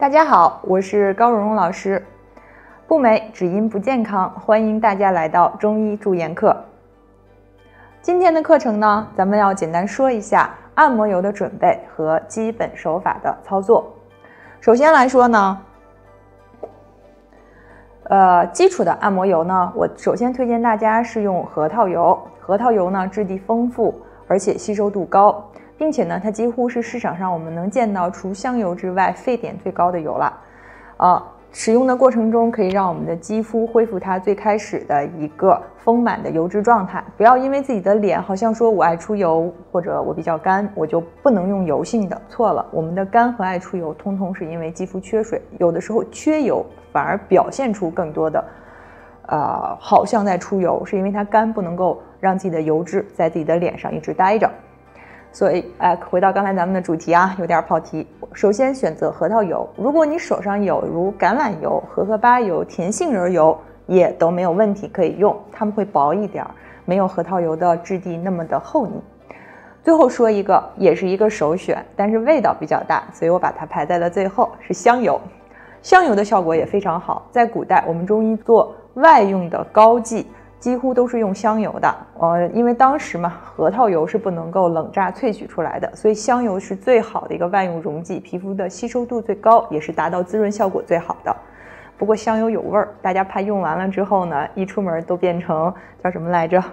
大家好，我是高蓉蓉老师。不美只因不健康，欢迎大家来到中医助颜课。今天的课程呢，咱们要简单说一下按摩油的准备和基本手法的操作。首先来说呢，基础的按摩油呢，我首先推荐大家是用核桃油。核桃油呢，质地丰富，而且吸收度高，并且呢，它几乎是市场上我们能见到除香油之外沸点最高的油了。使用的过程中可以让我们的肌肤恢复它最开始的一个丰满的油脂状态。不要因为自己的脸好像说我爱出油，或者我比较干，我就不能用油性的。错了，我们的干和爱出油通通是因为肌肤缺水，有的时候缺油反而表现出更多的好像在出油，是因为它干不能够让自己的油脂在自己的脸上一直待着。所以回到刚才咱们的主题啊，有点跑题。首先选择核桃油，如果你手上有如橄榄油、荷荷巴油、甜杏仁油也都没有问题，可以用，它们会薄一点，没有核桃油的质地那么的厚腻。最后说一个，也是一个首选，但是味道比较大，所以我把它排在了最后，是香油。香油的效果也非常好，在古代我们中医做外用的膏剂几乎都是用香油的，因为当时嘛，核桃油是不能够冷榨萃取出来的，所以香油是最好的一个外用溶剂，皮肤的吸收度最高，也是达到滋润效果最好的。不过香油有味儿，大家怕用完了之后呢，一出门都变成叫什么来着，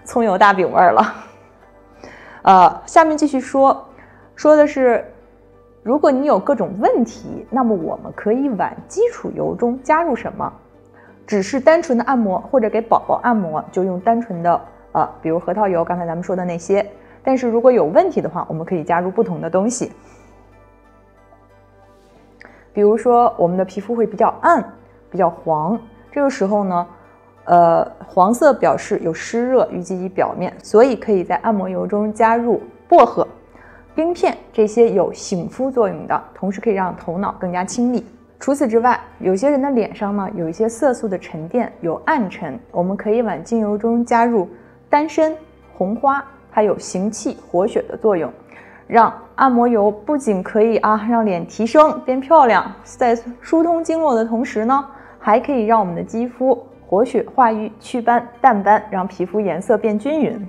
葱油大饼味儿了。下面继续说的是，如果你有各种问题，那么我们可以往基础油中加入什么？只是单纯的按摩或者给宝宝按摩，就用单纯的比如核桃油，刚才咱们说的那些。但是如果有问题的话，我们可以加入不同的东西。比如说我们的皮肤会比较暗、比较黄，这个时候呢，黄色表示有湿热淤积于表面，所以可以在按摩油中加入薄荷、冰片这些有醒肤作用的，同时可以让头脑更加清丽。除此之外，有些人的脸上呢有一些色素的沉淀，有暗沉，我们可以往精油中加入丹参、红花，它有行气活血的作用，让按摩油不仅可以让脸提升变漂亮，在疏通经络的同时呢，还可以让我们的肌肤活血化瘀、祛斑淡斑，让皮肤颜色变均匀。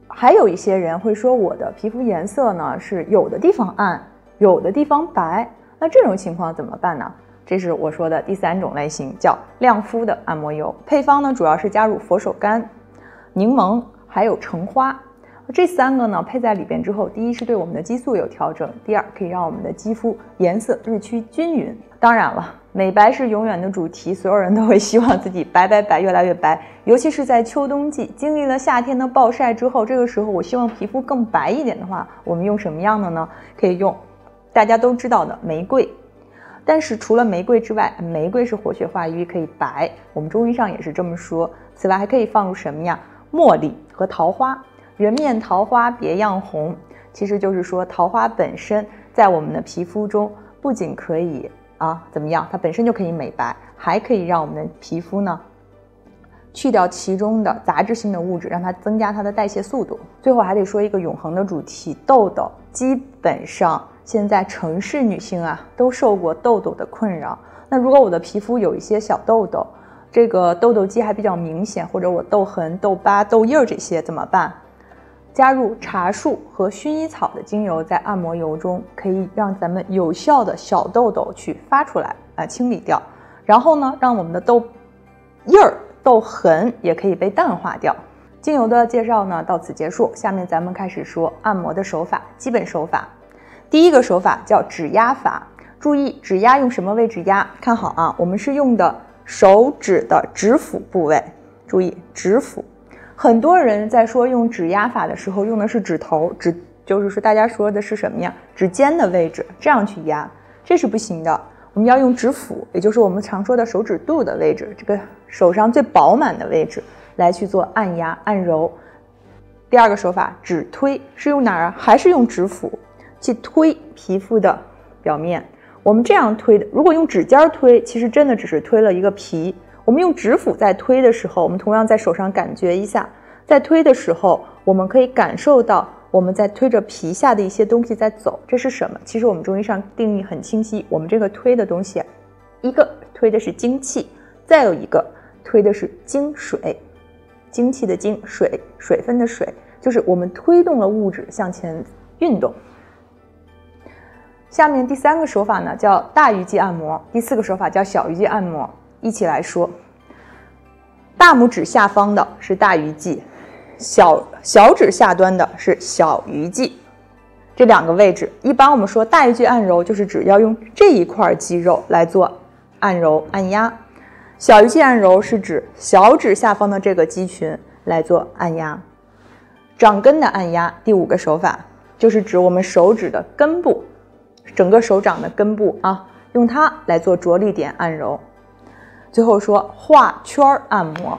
还有一些人会说，我的皮肤颜色呢是有的地方暗，有的地方白，那这种情况怎么办呢？这是我说的第三种类型，叫亮肤的按摩油。配方呢主要是加入佛手柑、柠檬还有橙花，这三个呢配在里边之后，第一是对我们的激素有调整，第二可以让我们的肌肤颜色日趋均匀。当然了，美白是永远的主题，所有人都会希望自己白越来越白，尤其是在秋冬季经历了夏天的暴晒之后，这个时候我希望皮肤更白一点的话，我们用什么样的呢？可以用大家都知道的玫瑰。但是除了玫瑰之外，玫瑰是活血化瘀，可以白，我们中医上也是这么说。此外还可以放入什么呀？茉莉和桃花。人面桃花别样红，其实就是说桃花本身在我们的皮肤中不仅可以怎么样，它本身就可以美白，还可以让我们的皮肤呢去掉其中的杂质性的物质，让它增加它的代谢速度。最后还得说一个永恒的主题，痘痘。基本上现在城市女性都受过痘痘的困扰，那如果我的皮肤有一些小痘痘，这个痘痘肌还比较明显，或者我痘痕、痘疤、痘印这些怎么办？加入茶树和薰衣草的精油在按摩油中，可以让咱们有效的小痘痘去发出来清理掉，然后呢让我们的痘印儿、痘痕也可以被淡化掉。精油的介绍呢到此结束，下面咱们开始说按摩的手法，基本手法。第一个手法叫指压法，注意指压用什么位置压？看好我们是用的手指的指腹部位，注意指腹。很多人在说用指压法的时候用的是指头，就是说大家说的是什么呀？指尖的位置，这样去压，这是不行的。我们要用指腹，也就是我们常说的手指肚的位置，这个手上最饱满的位置来去做按压按揉。第二个手法指推，是用哪儿还是用指腹去推皮肤的表面。我们这样推的，如果用指尖推，其实真的只是推了一个皮。我们用指腹在推的时候，我们同样在手上感觉一下，在推的时候我们可以感受到我们在推着皮下的一些东西在走，这是什么？其实我们中医上定义很清晰，我们这个推的东西，一个推的是精气，再有一个推的是精水，精气的精，水分的水，就是我们推动了物质向前运动。下面第3个手法呢叫大鱼际按摩，第4个手法叫小鱼际按摩。一起来说，大拇指下方的是大鱼际，小指下端的是小鱼际，这2个位置，一般我们说大鱼际按揉就是指要用这一块肌肉来做按揉按压，小鱼际按揉是指小指下方的这个肌群来做按压。掌根的按压，第5个手法就是指我们手指的根部，整个手掌的根部啊，用它来做着力点按揉。最后说画圈按摩，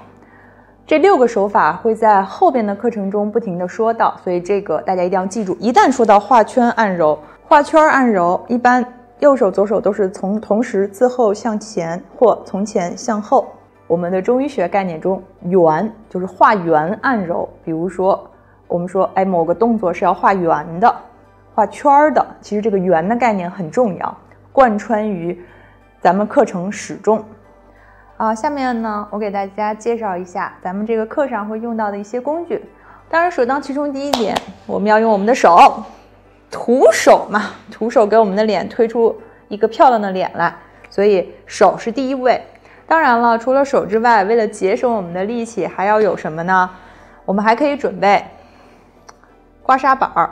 这6个手法会在后边的课程中不停的说到，所以这个大家一定要记住。一旦说到画圈按揉，画圈按揉一般右手左手都是同时自后向前或从前向后。我们的中医学概念中，圆就是画圆按揉，比如说我们说某个动作是要画圆的，画圈的，其实这个圆的概念很重要，贯穿于咱们课程始终。下面呢，我给大家介绍一下咱们这个课上会用到的一些工具。当然，首当其冲第一点，我们要用我们的手，徒手嘛，徒手给我们的脸推出一个漂亮的脸来，所以手是第一位。当然了，除了手之外，为了节省我们的力气，还要有什么呢？我们还可以准备刮痧板儿。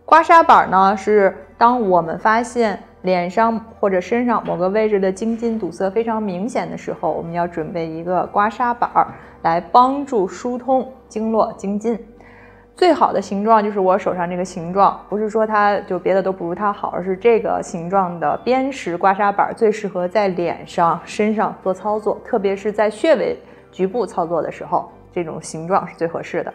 刮痧板呢，是当我们发现脸上或者身上某个位置的经筋堵塞非常明显的时候，我们要准备一个刮痧板来帮助疏通经络经筋。最好的形状就是我手上这个形状，不是说它就别的都不如它好，而是这个形状的边石刮痧板最适合在脸上、身上做操作，特别是在穴位局部操作的时候，这种形状是最合适的。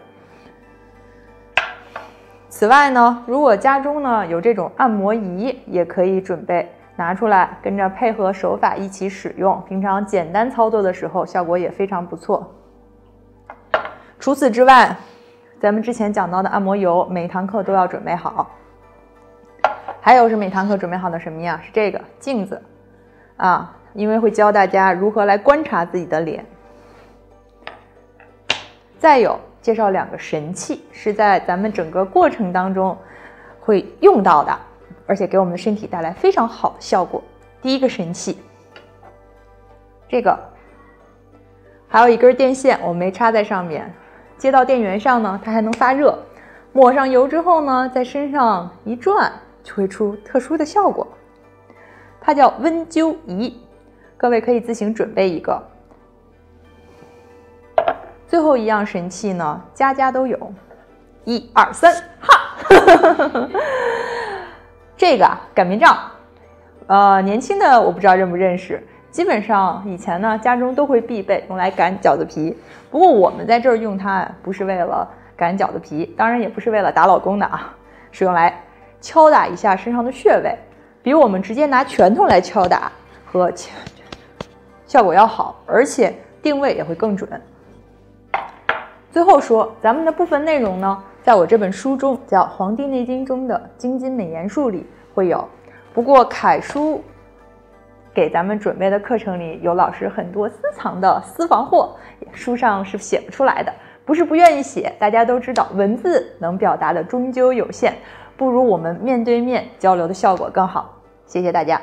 此外呢，如果家中呢有这种按摩仪，也可以准备拿出来，跟着配合手法一起使用。平常简单操作的时候，效果也非常不错。除此之外，咱们之前讲到的按摩油，每一堂课都要准备好。还有是每堂课准备好的什么呀？是这个镜子啊，因为会教大家如何来观察自己的脸。再有介绍2个神器，是在咱们整个过程当中会用到的，而且给我们的身体带来非常好的效果。第一个神器，这个还有一根电线，我没插在上面，接到电源上呢，它还能发热。抹上油之后呢，在身上一转，就会出特殊的效果。它叫温灸仪，各位可以自行准备一个。最后一样神器呢，家家都有，1、2、3，哈！这个擀面杖，年轻的我不知道认不认识，基本上以前呢家中都会必备，用来擀饺子皮。不过我们在这儿用它不是为了擀饺子皮，当然也不是为了打老公的啊，是用来敲打一下身上的穴位，比我们直接拿拳头来敲打和效果要好，而且定位也会更准。最后说，咱们的部分内容呢，在我这本书中叫《黄帝内经》中的《经筋美言术》里会有。不过楷书给咱们准备的课程里有老师很多私藏的私房货，书上是写不出来的。不是不愿意写，大家都知道文字能表达的终究有限，不如我们面对面交流的效果更好。谢谢大家。